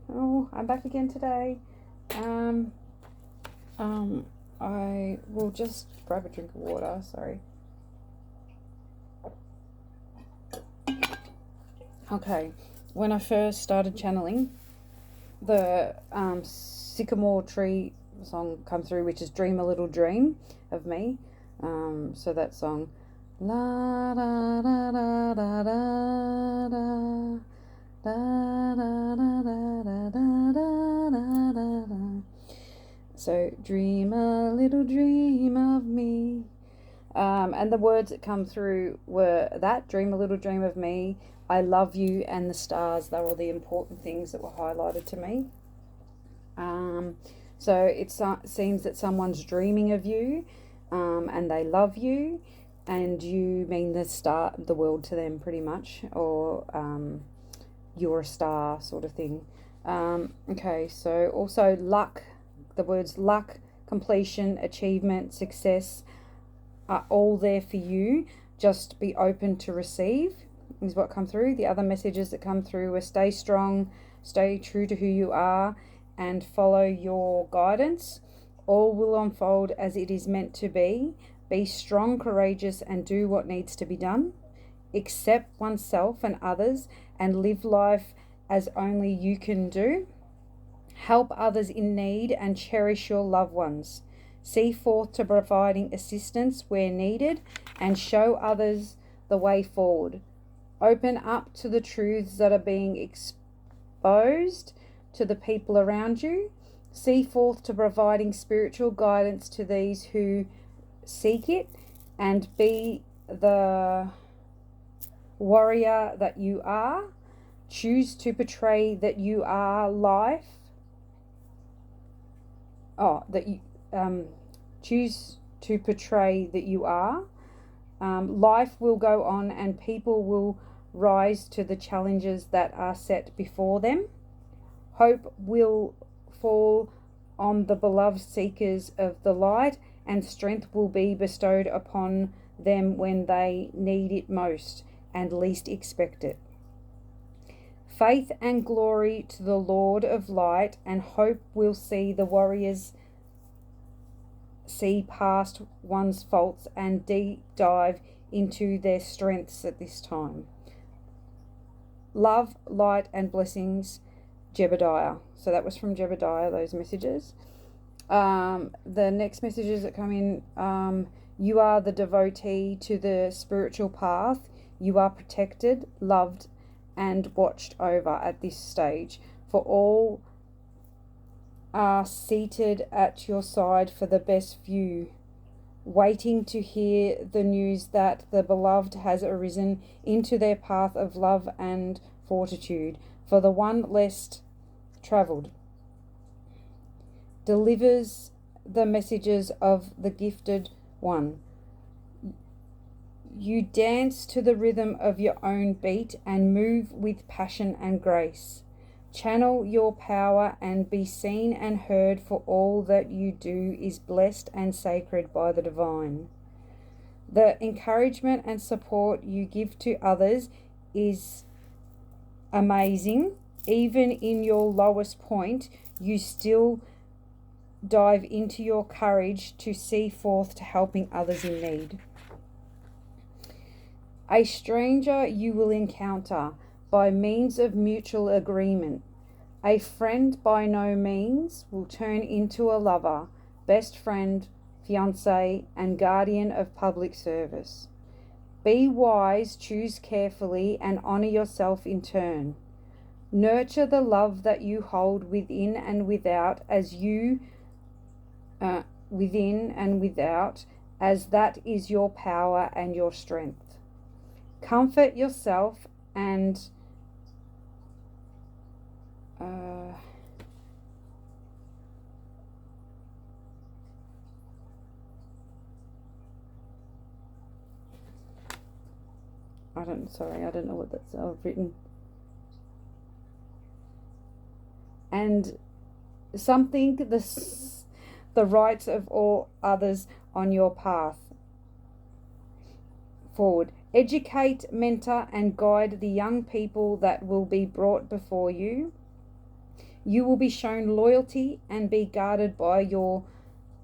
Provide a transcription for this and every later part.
Oh, I'm back again today. Um, I will just grab a drink of water. Sorry. Okay. When I first started channeling, the sycamore tree song come through, which is "Dream a Little Dream of Me." So that song, la da da da da da da. Da, da, da, da, da, da, da, da, da. So, dream a little dream of me. And the words that come through were that dream a little dream of me, I love you, and the stars. They were the important things that were highlighted to me. Um, so it seems that someone's dreaming of you, and they love you, and you mean the world to them, pretty much, or you're a star, sort of thing. Okay, so also luck, the words luck, completion, achievement, success are all there for you. Just be open to receive, is what come through. The other messages that come through are stay strong, stay true to who you are, and follow your guidance. All will unfold as it is meant to be. Be strong, courageous, and do what needs to be done. Accept oneself and others and live life as only you can do. Help others in need and cherish your loved ones. See forth to providing assistance where needed and show others the way forward. Open up to the truths that are being exposed to the people around you. See forth to providing spiritual guidance to these who seek it, and be the warrior that you are. Choose to portray that you are life. That you choose to portray that you are. Life will go on, and people will rise to the challenges that are set before them. Hope will fall on the beloved seekers of the light, and strength will be bestowed upon them when they need it most and least expect it. Faith and glory to the Lord of light, and hope will see the warriors see past one's faults and deep dive into their strengths at this time. Love, light, and blessings, Jebediah. So that was from Jebediah, those messages. The next messages that come in, you are the devotee to the spiritual path. You are protected, loved, and watched over at this stage. For all are seated at your side for the best view, waiting to hear the news that the beloved has arisen into their path of love and fortitude. For the one less travelled delivers the messages of the gifted one. You dance to the rhythm of your own beat and move with passion and grace. Channel your power and be seen and heard, for all that you do is blessed and sacred by the divine. The encouragement and support you give to others is amazing. Even in your lowest point, you still dive into your courage to see forth to helping others in need. A stranger you will encounter by means of mutual agreement. A friend by no means will turn into a lover, best friend, fiancé, and guardian of public service. Be wise, choose carefully, and honour yourself in turn. Nurture the love that you hold within and without, within and without, as that is your power and your strength. Comfort yourself and I don't know what that's written. And something the rights of all others on your path forward. Educate, mentor, and guide the young people that will be brought before you. You will be shown loyalty and be guarded by your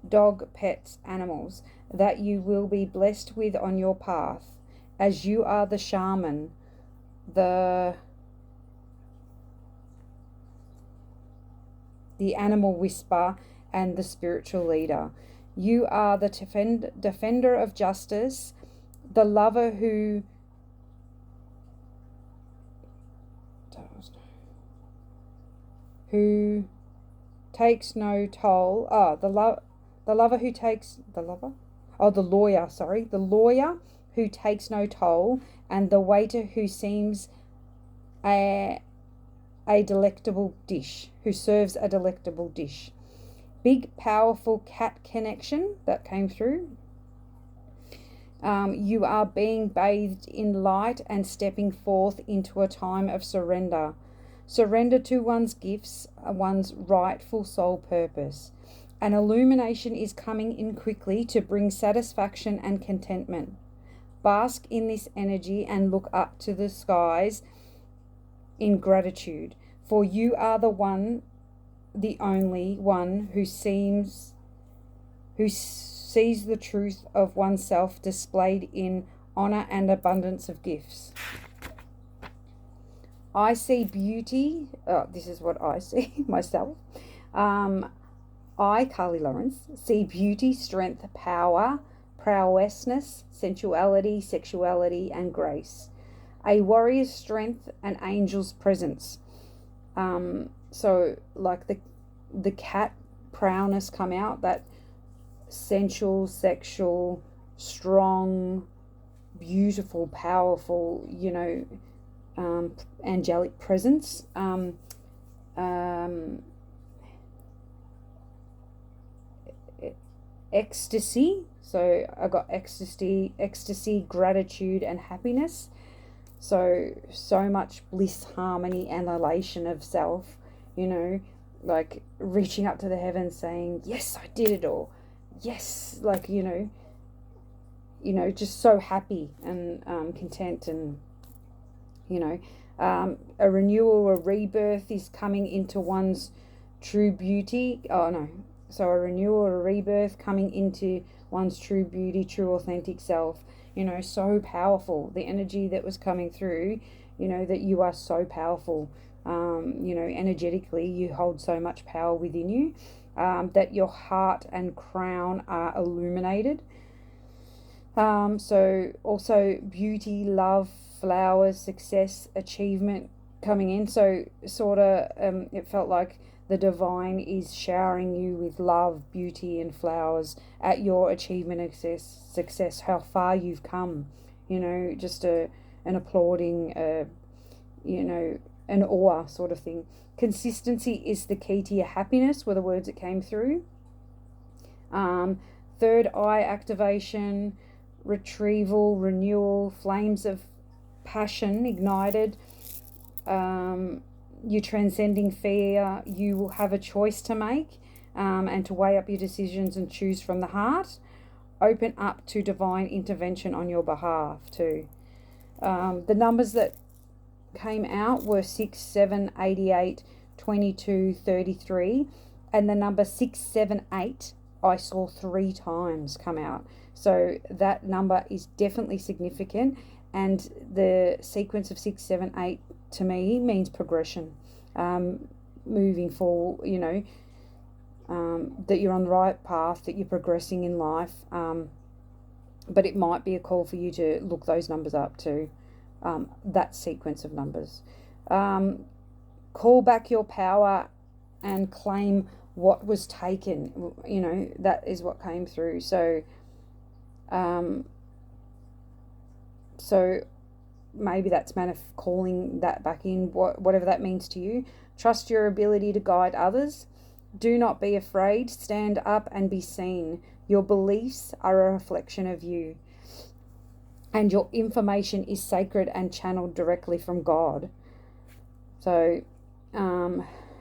dog, pets, animals that you will be blessed with on your path, as you are the shaman, the animal whisperer, and the spiritual leader. You are the defender of justice, the lover who takes no toll. The lover who takes the lover. Oh, the lawyer. Sorry, the lawyer who takes no toll, and the waiter who seems a delectable dish, who serves a delectable dish. Big, powerful cat connection that came through. You are being bathed in light and stepping forth into a time of surrender. Surrender to one's gifts, one's rightful soul purpose. An illumination is coming in quickly to bring satisfaction and contentment. Bask in this energy and look up to the skies in gratitude, for you are the one, the only one who sees the truth of oneself displayed in honor and abundance of gifts. I see beauty. This is what I see myself. I, Carly Lawrence, see beauty, strength, power, prowessness, sensuality, sexuality, and grace. A warrior's strength, an angel's presence. So like the cat prowness come out, that sensual, sexual, strong, beautiful, powerful, angelic presence. Ecstasy. So I got ecstasy, gratitude, and happiness. So much bliss, harmony, and elation of self, like reaching up to the heavens saying, yes, I did it, or yes, like, just so happy and content, and, a renewal, a rebirth is coming into one's true beauty. So a renewal, a rebirth coming into one's true beauty, true authentic self. So powerful. The energy that was coming through, that you are so powerful. Energetically, you hold so much power within you, that your heart and crown are illuminated. So also beauty, love, flowers, success, achievement coming in. So sort of, it felt like the divine is showering you with love, beauty, and flowers at your achievement of success, how far you've come, just an applauding, an awe sort of thing. Consistency is the key to your happiness, were the words that came through. Third eye activation, retrieval, renewal, flames of passion ignited. You're transcending fear. You will have a choice to make, and to weigh up your decisions and choose from the heart. Open up to divine intervention on your behalf too. The numbers that came out were 6, 7, 88, 22, 33, and the number 678 I saw 3 times come out. So that number is definitely significant, and the sequence of 6, 7, 8 to me means progression, moving forward, that you're on the right path, that you're progressing in life, but it might be a call for you to look those numbers up too, that sequence of numbers. Call back your power and claim what was taken, that is what came through. So maybe that's calling that back in, whatever that means to you. Trust your ability to guide others. Do not be afraid. Stand up and be seen. Your beliefs are a reflection of you, and your information is sacred and channeled directly from God. So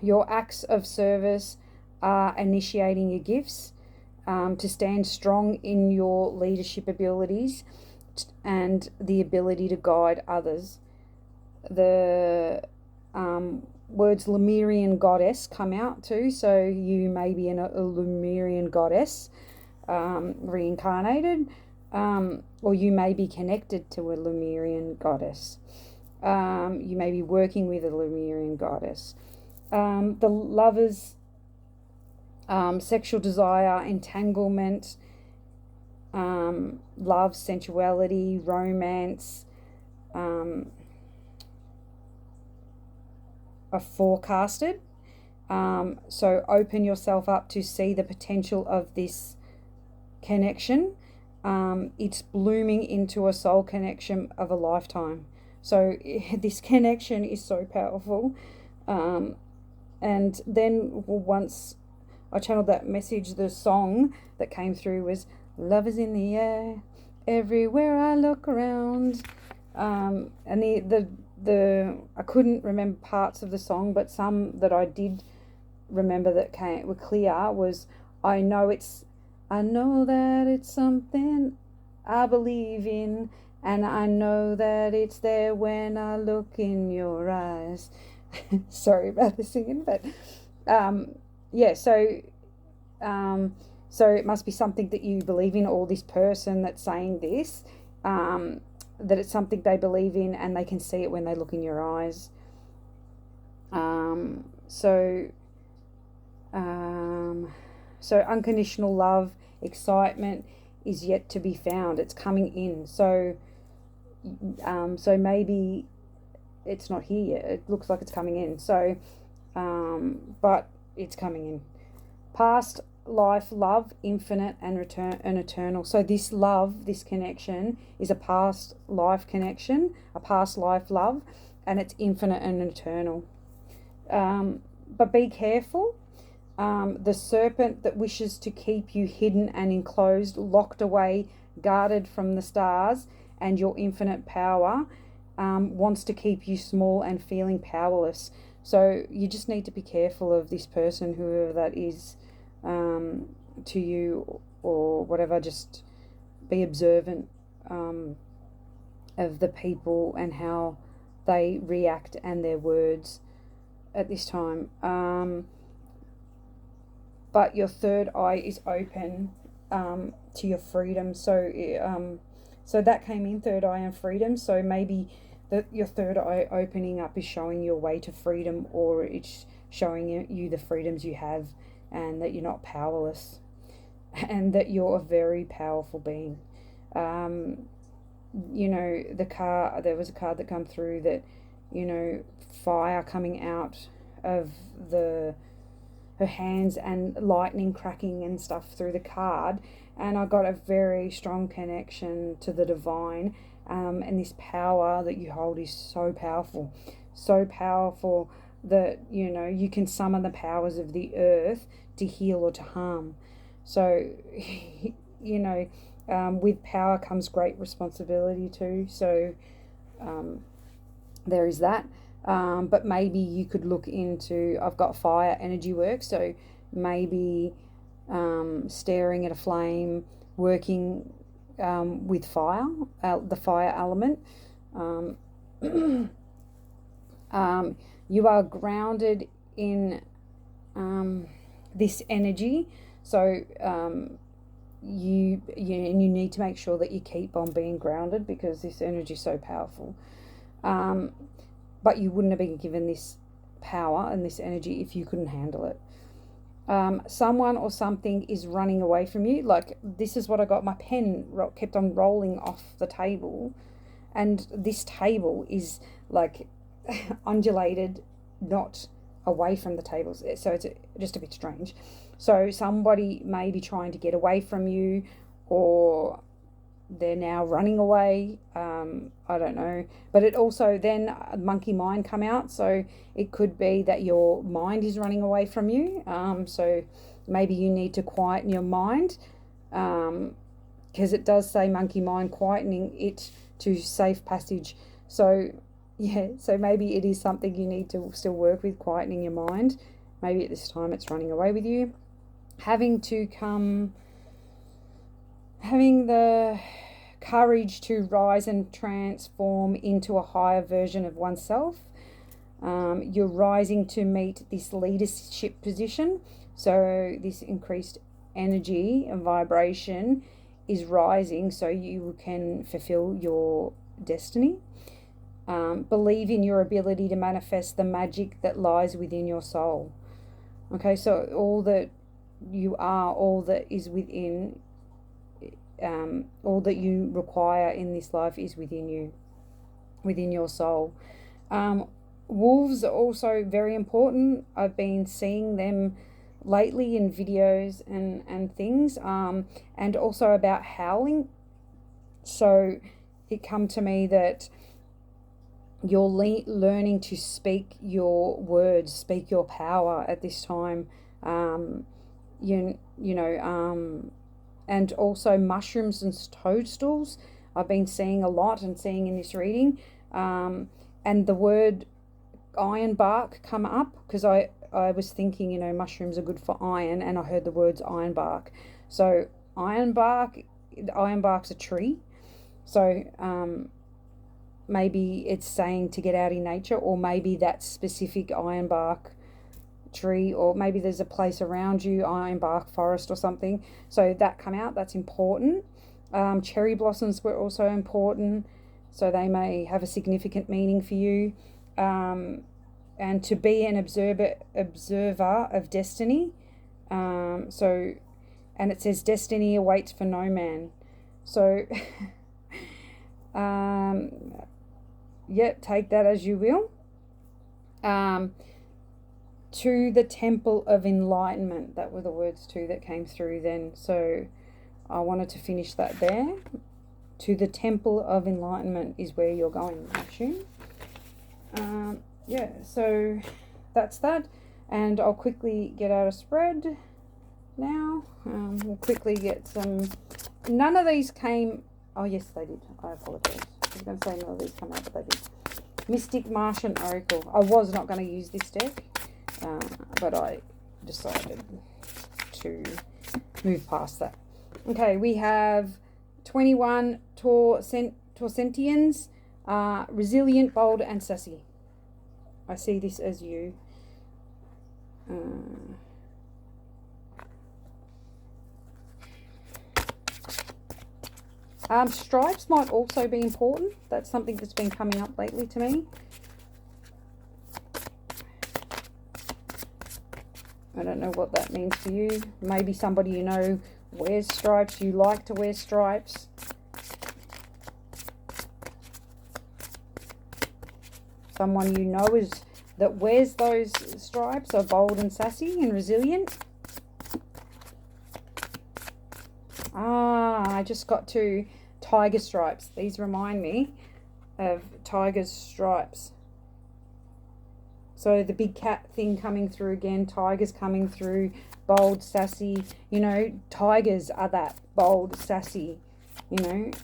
your acts of service are initiating your gifts, to stand strong in your leadership abilities and the ability to guide others. The words Lemurian goddess come out too. So you may be a Lemurian goddess reincarnated, or you may be connected to a Lemurian goddess. You may be working with a Lemurian goddess. The lovers, sexual desire, entanglement, love, sensuality, romance, are forecasted. So open yourself up to see the potential of this connection. It's blooming into a soul connection of a lifetime. So this connection is so powerful. And then once I channeled that message, the song that came through was "Love is in the air, everywhere I look around." And the I couldn't remember parts of the song, but some that I did remember that were clear was I know that it's something I believe in, and I know that it's there when I look in your eyes. Sorry about the singing, but yeah, so it must be something that you believe in, or this person that's saying this, that it's something they believe in and they can see it when they look in your eyes. So unconditional love, excitement is yet to be found. It's coming in. So maybe it's not here yet. It looks like it's coming in. So, but it's coming in. Past life love, infinite and eternal. So this love, this connection is a past life connection, a past life love, and it's infinite and eternal. But be careful. The serpent that wishes to keep you hidden and enclosed, locked away, guarded from the stars and your infinite power, wants to keep you small and feeling powerless. So you just need to be careful of this person, whoever that is, to you or whatever. Just be observant of the people and how they react and their words at this time. But your third eye is open to your freedom. So that came in, third eye and freedom. So maybe your third eye opening up is showing your way to freedom, or it's showing you the freedoms you have, and that you're not powerless, and that you're a very powerful being. There was a card that come through that, fire coming out of her hands and lightning cracking and stuff through the card, and I got a very strong connection to the divine, and this power that you hold is so powerful that you can summon the powers of the earth to heal or to harm. So with power comes great responsibility too. So there is that. But maybe you could look into, I've got fire energy work, so maybe staring at a flame, working with fire, the fire element. You are grounded in this energy, so you need to make sure that you keep on being grounded, because this energy is so powerful. But you wouldn't have been given this power and this energy if you couldn't handle it. Someone or something is running away from you. Like, this is what I got. My pen kept on rolling off the table, and this table is like undulated, not away from the tables. So it's just a bit strange. So somebody may be trying to get away from you, or they're now running away. I don't know. But it also then monkey mind come out. So it could be that your mind is running away from you. So maybe you need to quieten your mind, because it does say monkey mind, quietening it to safe passage. So yeah, so maybe it is something you need to still work with, quietening your mind. Maybe at this time it's running away with you. Having the courage to rise and transform into a higher version of oneself. You're rising to meet this leadership position. So this increased energy and vibration is rising so you can fulfill your destiny. Believe in your ability to manifest the magic that lies within your soul. Okay, so all that you are, all that is within, all that you require in this life is within you, within your soul. Wolves are also very important. I've been seeing them lately in videos and things, and also about howling. So it come to me that you're learning to speak your words, speak your power at this time. And also mushrooms and toadstools I've been seeing a lot and seeing in this reading. And the word iron bark come up because I was thinking, mushrooms are good for iron, and I heard the words iron bark. So iron bark's a tree. So maybe it's saying to get out in nature, or maybe that specific iron bark tree, or maybe there's a place around you, iron bark forest or something. So that come out, that's important. Cherry blossoms were also important, so they may have a significant meaning for you. And to be an observer of destiny. And it says destiny awaits for no man. So take that as you will. To the temple of enlightenment, that were the words too that came through then. So I wanted to finish that there. To the temple of enlightenment is where you're going, I assume. So that's that. And I'll quickly get out a spread now. We'll quickly get some. None of these came. Oh, yes, they did. I apologize. I was going to say none of these come out, but they did. Mystic Martian Oracle. I was not going to use this deck, but I decided to move past that. Okay, we have 21 Torsentians, resilient, bold, and sassy. I see this as you. Stripes might also be important. That's something that's been coming up lately to me. I don't know what that means for you. Maybe somebody you know wears stripes. You like to wear stripes. Someone you know that wears those stripes are bold and sassy and resilient. I just got to tiger stripes. These remind me of tiger's stripes. So the big cat thing coming through again, tigers coming through, bold, sassy. Tigers are that bold, sassy, and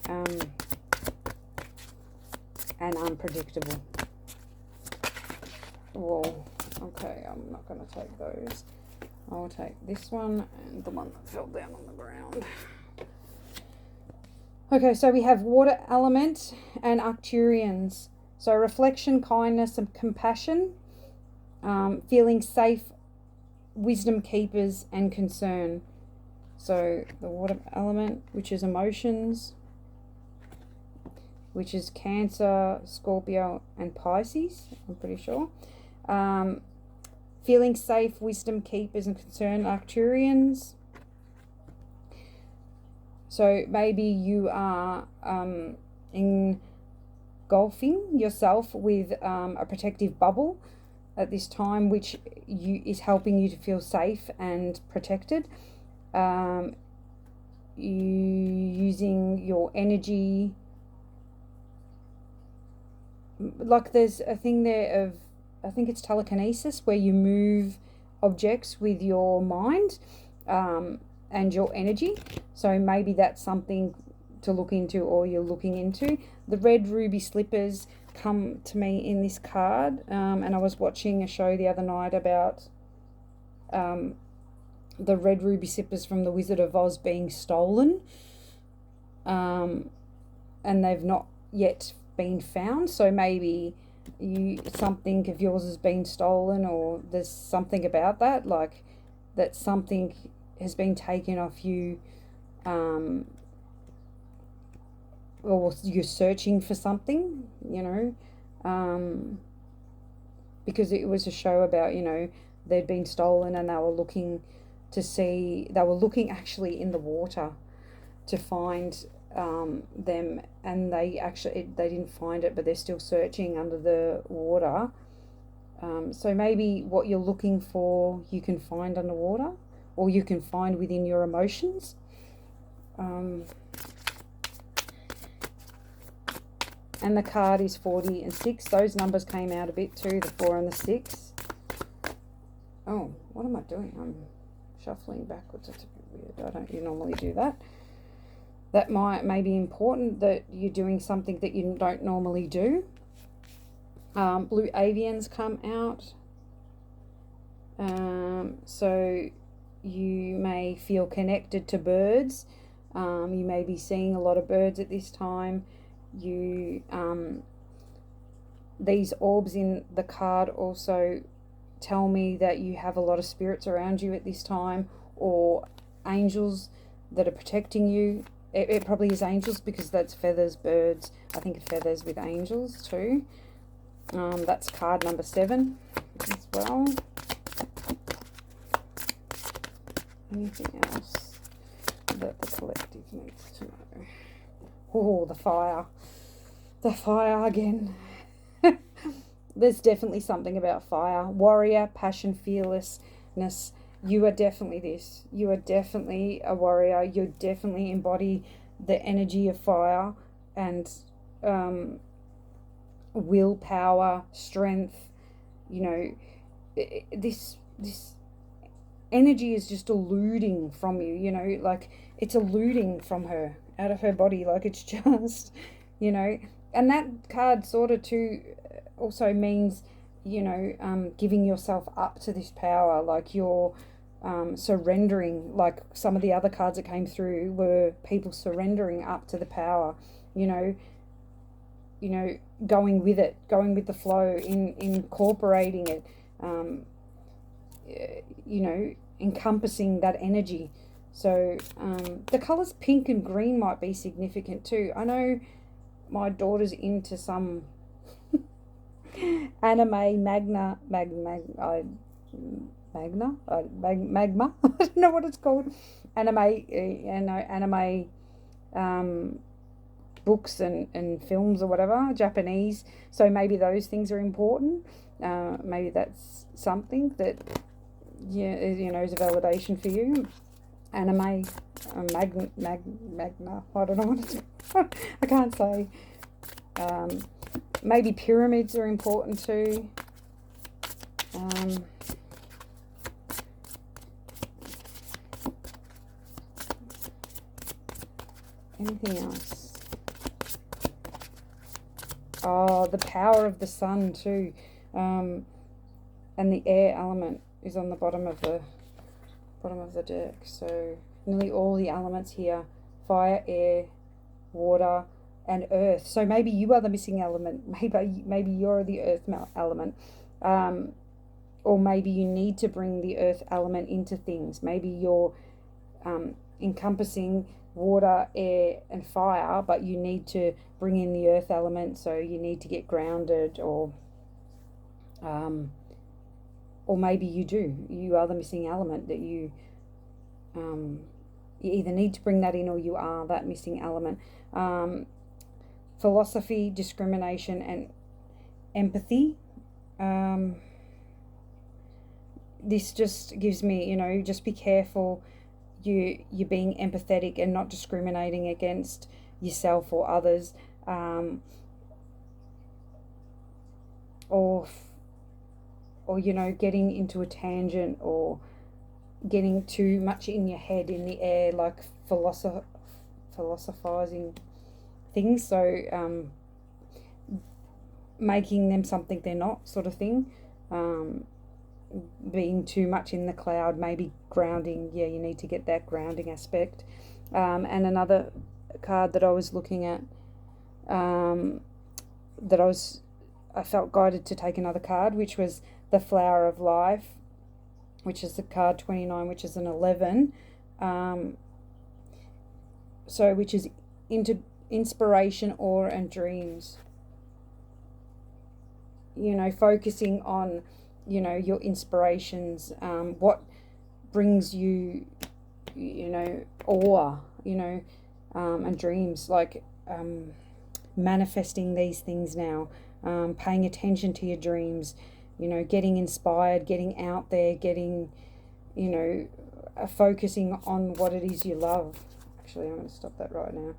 unpredictable. Whoa, okay, I'm not going to take those. I'll take this one and the one that fell down on the ground. Okay, so we have water element and Arcturians. So reflection, kindness, and compassion. Feeling safe, wisdom keepers, and concern. So the water element, which is emotions, which is Cancer, Scorpio, and Pisces, I'm pretty sure. Feeling safe, wisdom keepers, and concern, Arcturians. So maybe you are engulfing yourself with a protective bubble at this time, which is helping you to feel safe and protected. Using your energy. Like there's a thing there of, I think it's telekinesis, where you move objects with your mind and your energy. So maybe that's something to look into, or you're looking into. The red ruby slippers come to me in this card, and I was watching a show the other night about the red ruby slippers from the Wizard of Oz being stolen, and they've not yet been found. So maybe something of yours has been stolen, or there's something about that, like that something has been taken off you, or you're searching for something, because it was a show about, they'd been stolen, and they were looking actually in the water to find them, and they didn't find it, but they're still searching under the water. So maybe what you're looking for you can find underwater, or you can find within your emotions. And the card is 40 and 6. Those numbers came out a bit too, the 4 and the 6. Oh, what am I doing? I'm shuffling backwards. That's a bit weird. I don't normally do that. That may be important, that you're doing something that you don't normally do. Blue avians come out. So you may feel connected to birds. You may be seeing a lot of birds at this time. These orbs in the card also tell me that you have a lot of spirits around you at this time, or angels that are protecting you. It probably is angels, because that's feathers, birds. I think feathers with angels too. That's card number 7 as well. Anything else that the collective needs to know? Oh, the fire. The fire again. There's definitely something about fire. Warrior, passion, fearlessness. You are definitely this. You are definitely a warrior. You definitely embody the energy of fire, and willpower, strength. This energy is just eluding from you. Like it's eluding from her, out of her body. Like it's just, And that card sort of too also means, giving yourself up to this power, like you're surrendering. Like some of the other cards that came through were people surrendering up to the power, going with it, going with the flow, incorporating it, encompassing that energy. So the colours pink and green might be significant too. I know my daughter's into some anime magma. I don't know what it's called. Anime books and films or whatever, Japanese. So maybe those things are important. Maybe that's something that is a validation for you. Anime, magna. I don't know what it's. I can't say. Maybe pyramids are important too. Anything else? Oh, the power of the sun too, and the air element is on the bottom of the deck. So nearly all the elements here: fire, air, water, and earth. So maybe you are the missing element. Maybe you're the earth element, or maybe you need to bring the earth element into things. Maybe you're encompassing water, air, and fire, but you need to bring in the earth element. So you need to get grounded, or maybe you are the missing element, that you either need to bring that in, or you are that missing element. Philosophy, discrimination, and empathy. This just gives me, just be careful. You're being empathetic and not discriminating against yourself or others, or getting into a tangent, or getting too much in your head, in the air, like philosophizing things. So making them something they're not, sort of thing. Being too much in the cloud, maybe grounding. Yeah, you need to get that grounding aspect. And another card that I was looking at, that I was I felt guided to take another card, which was the Flower of Life, which is the card 29, which is an 11. So which is into inspiration, awe, and dreams. You know, focusing on, you know, your inspirations, what brings you, you know, awe, you know, and dreams, like manifesting these things now, paying attention to your dreams, you know, getting inspired, getting out there, getting, you know, focusing on what it is you love. Actually, I'm going to stop that right now.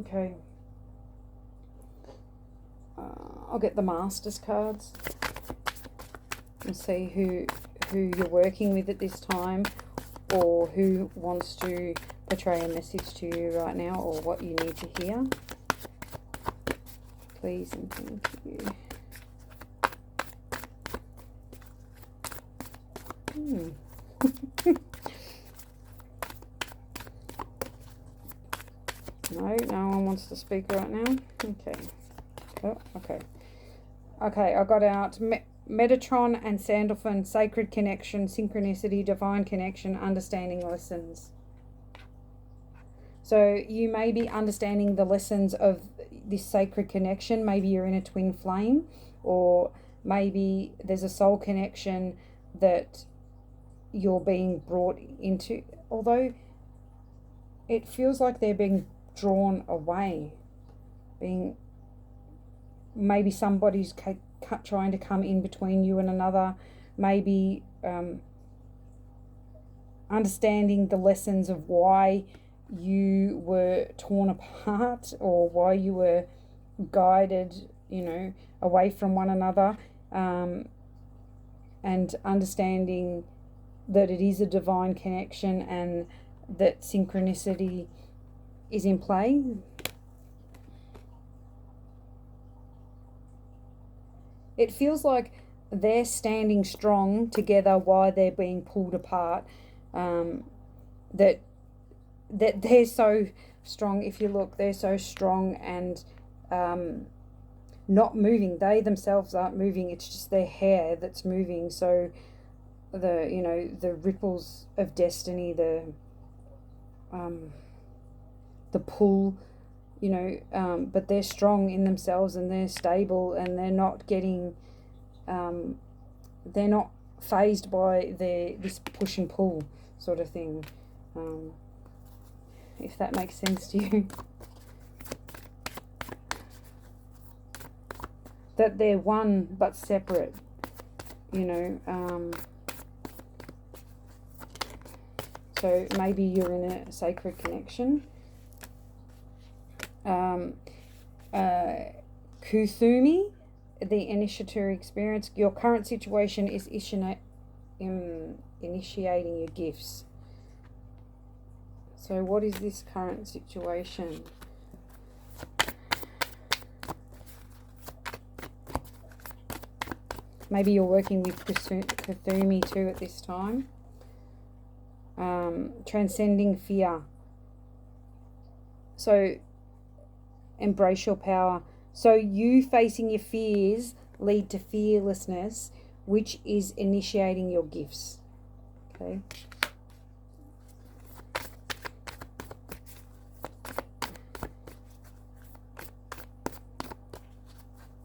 Okay. I'll get the Masters cards and see who you're working with at this time, or who wants to portray a message to you right now, or what you need to hear. Please and thank you. No one wants to speak right now. Okay. Oh, okay. Okay, I got out Metatron and Sandalphon, Sacred Connection, Synchronicity, Divine Connection, Understanding Lessons. So you may be understanding the lessons of this sacred connection. Maybe you're in a twin flame, or maybe there's a soul connection that you're being brought into, although it feels like they're being drawn away, maybe somebody's trying to come in between you and another, maybe understanding the lessons of why you were torn apart, or why you were guided, you know, away from one another, and understanding that it is a divine connection and that synchronicity is in play. It feels like they're standing strong together while they're being pulled apart. That they're so strong. If you look, they're so strong and not moving. They themselves aren't moving. It's just their hair that's moving. So the ripples of destiny, the pull, but they're strong in themselves and they're stable, and they're not getting, they're not phased by this push and pull sort of thing, if that makes sense to you. That they're one but separate, so maybe you're in a sacred connection. Kuthumi, the initiatory experience. Your current situation is initiating your gifts. So what is this current situation? Maybe you're working with Kuthumi too at this time. Transcending fear. So embrace your power. So you facing your fears lead to fearlessness, which is initiating your gifts. Okay.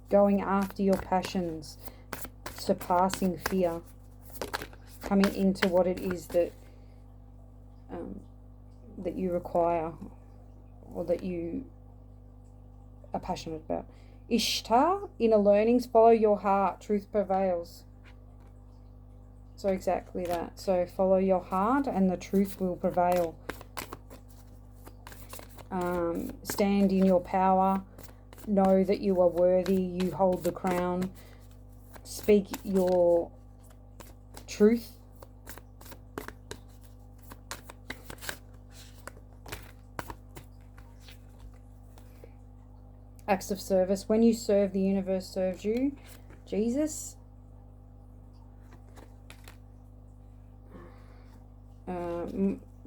Going after your passions, surpassing fear, coming into what it is that that you require, or that you are passionate about. Ishtar, inner learnings, follow your heart, truth prevails. So exactly that. So follow your heart and the truth will prevail. Stand in your power. Know that you are worthy. You hold the crown. Speak your truth. Acts of service. When you serve, the universe serves you. Jesus.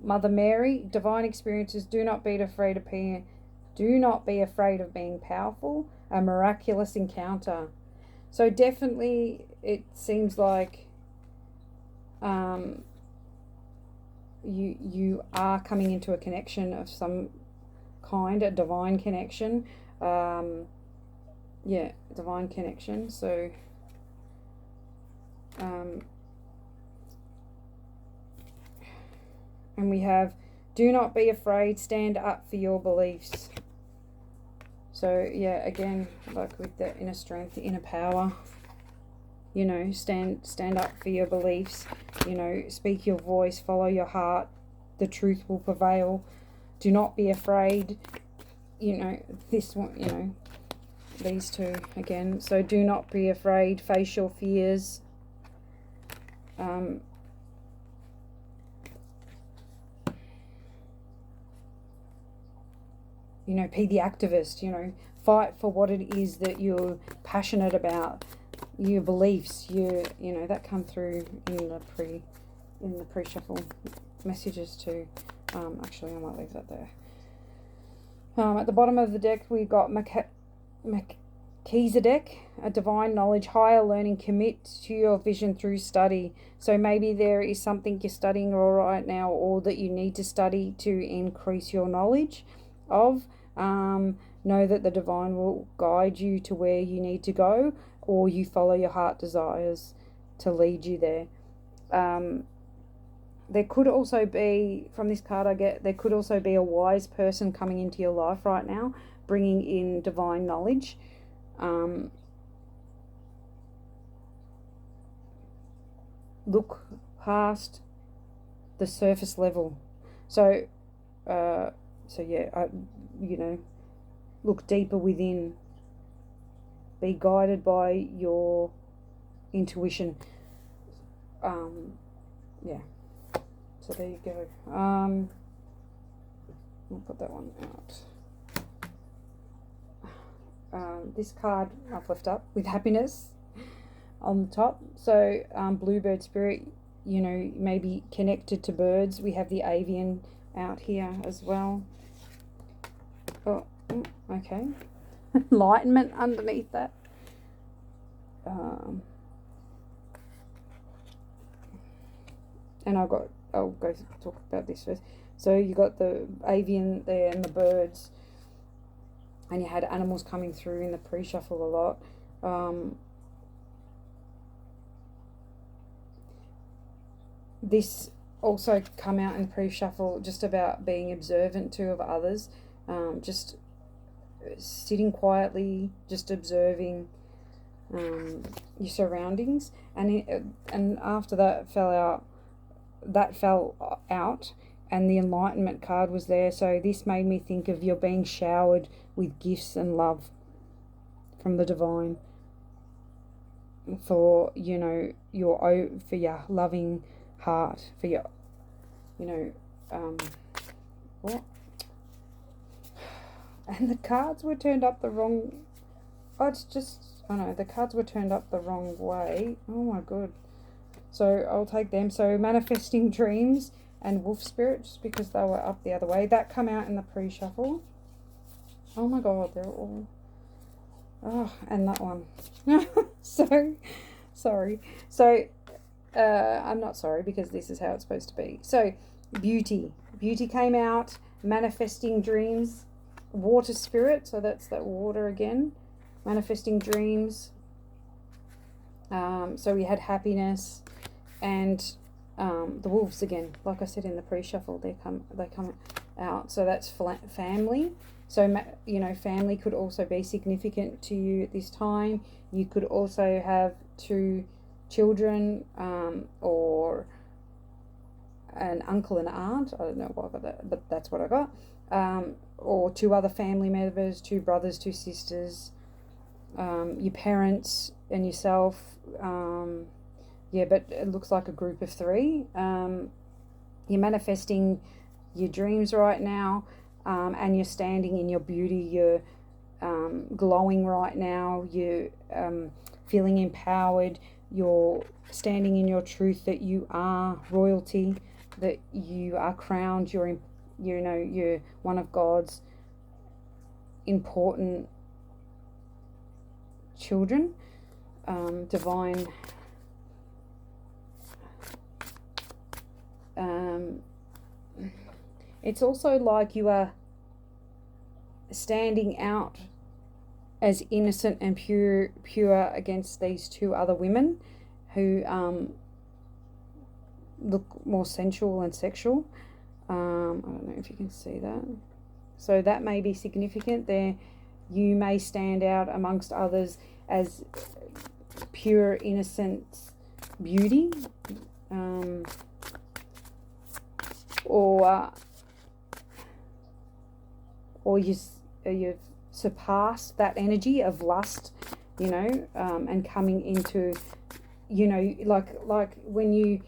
Mother Mary. Divine experiences. Do not be afraid to Do not be afraid of being powerful. A miraculous encounter. So definitely it seems like you are coming into a connection of some kind, a divine connection. Divine connection. So and we have, do not be afraid, stand up for your beliefs. So yeah, again, like with the inner strength, the inner power, you know, stand up for your beliefs, you know, speak your voice, follow your heart, the truth will prevail. Do not be afraid, you know, this one, you know, these two again. So do not be afraid, face your fears. You know, be the activist, you know, fight for what it is that you're passionate about, your beliefs, you know, that come through in the pre-shuffle messages too. Actually, I might leave that there. At the bottom of the deck, we got Melchizedek, a divine knowledge, higher learning, commit to your vision through study. So maybe there is something you're studying right now, or that you need to study to increase your knowledge of. Know that the divine will guide you to where you need to go, or you follow your heart desires to lead you there. There could also be, from this card I get, there could also be a wise person coming into your life right now, bringing in divine knowledge. Look past the surface level. So yeah, you know, look deeper within. Be guided by your intuition. Yeah. So there you go. I'll put that one out. This card I've left up with happiness on the top. So bluebird spirit, you know, maybe connected to birds. We have the avian out here as well. Oh, okay. Enlightenment underneath that. And I'll go talk about this first. So you got the avian there and the birds, and you had animals coming through in the pre-shuffle a lot. This also come out in the pre-shuffle just about being observant too of others, just sitting quietly, just observing your surroundings, and after that fell out, and the enlightenment card was there. So this made me think of you're being showered with gifts and love from the divine for, you know, for your loving heart, for your, you know, what? And the cards were turned up the wrong. The cards were turned up the wrong way. Oh my god. So I'll take them. So manifesting dreams and wolf spirits, because they were up the other way. That come out in the pre-shuffle. Oh my god, they're all. Oh, and that one. So sorry. So I'm not sorry, because this is how it's supposed to be. So beauty came out. Manifesting dreams, water spirit. So that's that water again. Manifesting dreams. So we had happiness, and the wolves again. Like I said in the pre-shuffle, they come out. So that's family. So, you know, family could also be significant to you at this time. You could also have 2 children, or an uncle and aunt. I don't know why I got that, but that's what I got. Or 2 other family members, 2 brothers, 2 sisters, your parents and yourself. But it looks like a group of 3. You're manifesting your dreams right now, and you're standing in your beauty. You're glowing right now. You're feeling empowered. You're standing in your truth that you are royalty, that you are crowned. You're one of God's important children, divine it's also like you are standing out as innocent and pure against these two other women who look more sensual and sexual. I don't know if you can see that. So that may be significant there. You may stand out amongst others as pure, innocent beauty, or you've surpassed that energy of lust, and coming into, like when you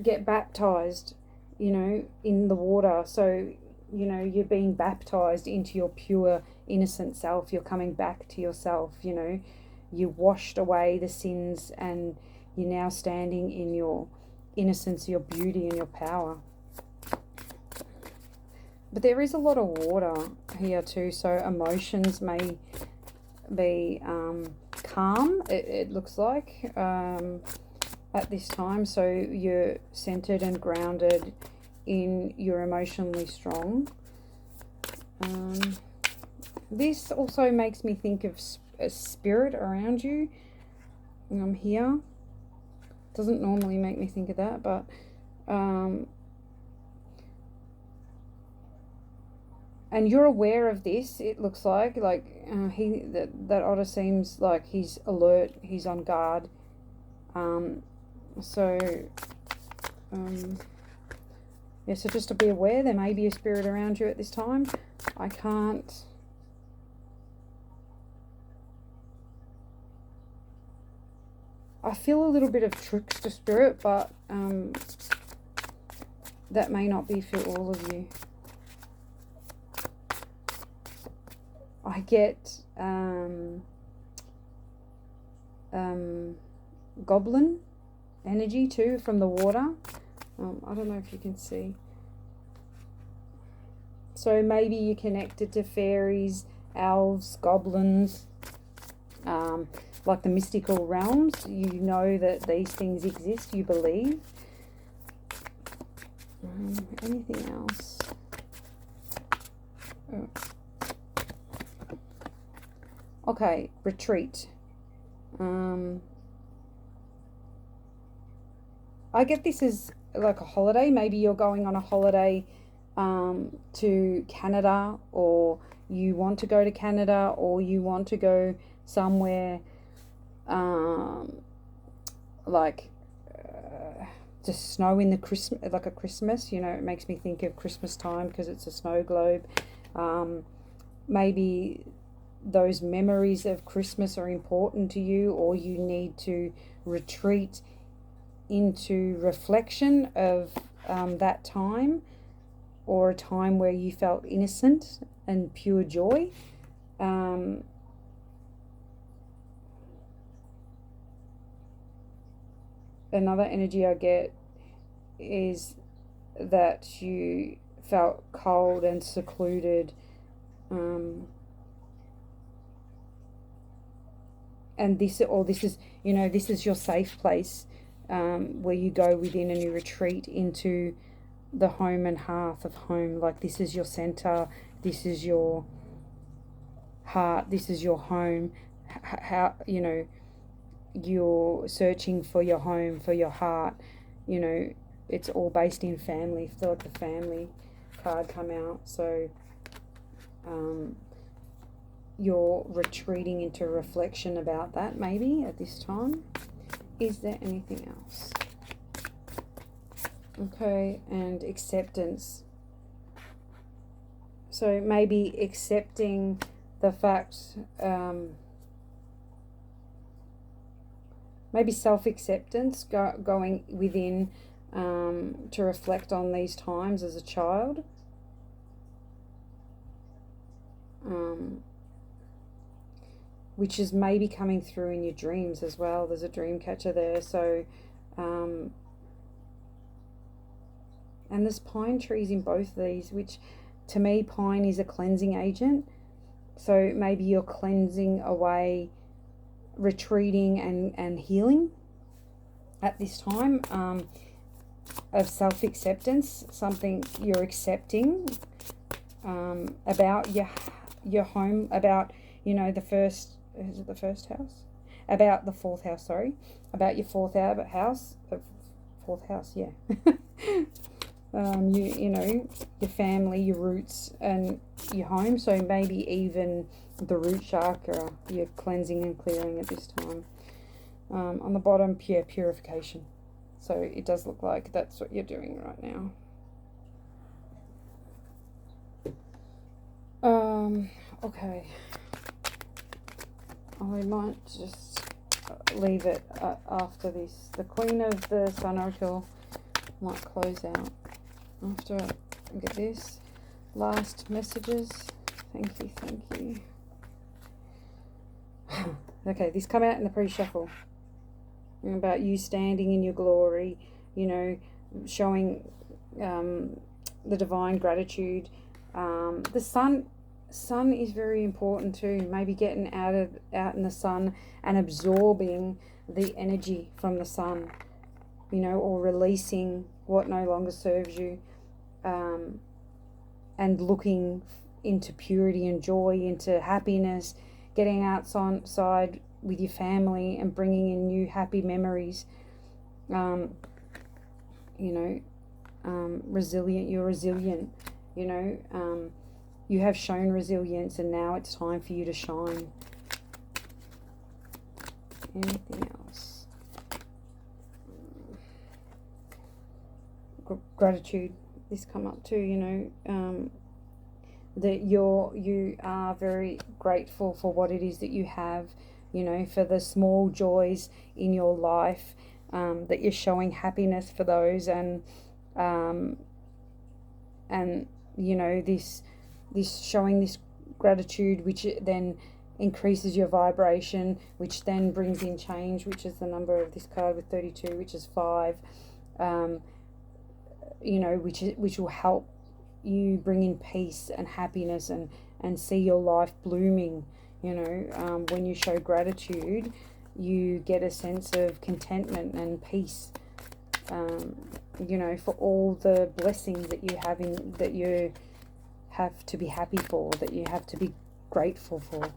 get baptized, in the water. So, you're being baptized into your pure, innocent self. You're coming back to yourself, You washed away the sins and you're now standing in your innocence, your beauty, and your power. But there is a lot of water here too, so emotions may be calm, it looks like, at this time. So you're centered and grounded you're emotionally strong. This also makes me think of a spirit around you. Here. Doesn't normally make me think of that, but and you're aware of this. It looks like that otter seems like he's alert, he's on guard. So just to be aware, there may be a spirit around you at this time. I feel a little bit of trickster spirit, but that may not be for all of you. I get goblin energy too from the water. I don't know if you can see. So maybe you're connected to fairies, elves, goblins, like the mystical realms. You know that these things exist, you believe. Anything else? Oh. Okay, retreat. I get this as like a holiday. Maybe you're going on a holiday to Canada, or you want to go to Canada, or you want to go somewhere just snow in the Christmas, like a Christmas. It makes me think of Christmas time because it's a snow globe. Maybe those memories of Christmas are important to you, or you need to retreat into reflection of that time, or a time where you felt innocent and pure joy. Another energy I get is that you felt cold and secluded, and this is this is your safe place, where you go within and you retreat into the home and hearth of home. Like, this is your center, this is your heart, this is your home. How you're searching for your home, for your heart. It's all based in family. I feel like the family card come out. So you're retreating into reflection about that maybe at this time. Is there anything else? Okay, and acceptance. So maybe accepting the fact, maybe self-acceptance, going within to reflect on these times as a child. Which is maybe coming through in your dreams as well. There's a dream catcher there. So, and there's pine trees in both of these, which to me, pine is a cleansing agent. So maybe you're cleansing away, retreating and healing at this time, of self-acceptance, something you're accepting about your home, about, you know, the first, is it the first house? About the fourth house, sorry. About your fourth house. Fourth house, yeah. You know, your family, your roots, and your home. So maybe even the root chakra, you're cleansing and clearing at this time. On the bottom, purification. So it does look like that's what you're doing right now. Okay. I might just leave it after this. The Queen of the Sun Oracle might close out after I get this. Last messages. Thank you. Okay, this come out in the pre-shuffle. About you standing in your glory, you know, showing the divine gratitude. The sun is very important too. Maybe getting out in the sun and absorbing the energy from the sun, you know, or releasing what no longer serves you, and looking into purity and joy, into happiness, getting outside with your family and bringing in new happy memories. You know, resilient. You're resilient. You know, you have shown resilience, and now it's time for you to shine. Anything else? Gratitude. This come up too. You know, that you are very grateful for what it is that you have. You know, for the small joys in your life, that you're showing happiness for those, and you know, this showing this gratitude, which then increases your vibration, which then brings in change, which is the number of this card with 32, which is 5. You know, which will help you bring in peace and happiness and see your life blooming. You know, when you show gratitude, you get a sense of contentment and peace, you know, for all the blessings that you have that you have to be happy for, that you have to be grateful for.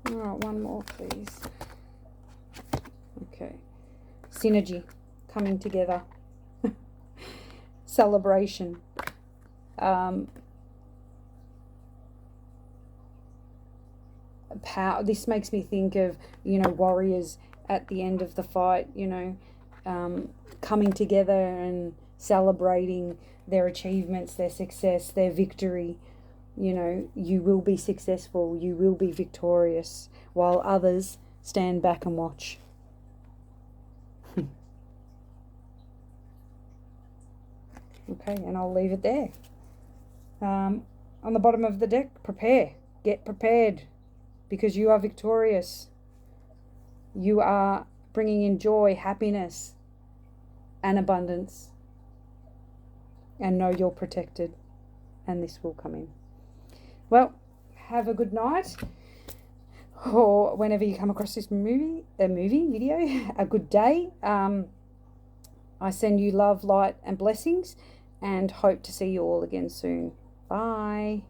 All right, one more, please. Okay. Synergy, coming together. Celebration. Power. This makes me think of, you know, warriors at the end of the fight, you know, coming together and celebrating their achievements, their success, their victory. You know, you will be successful, you will be victorious, while others stand back and watch. Okay, and I'll leave it there. On the bottom of the deck, prepare. Get prepared, because you are victorious. You are bringing in joy, happiness, and abundance. And know you're protected, and this will come in. Well, have a good night, or whenever you come across this movie video, a good day. I send you love, light, and blessings, and hope to see you all again soon. Bye.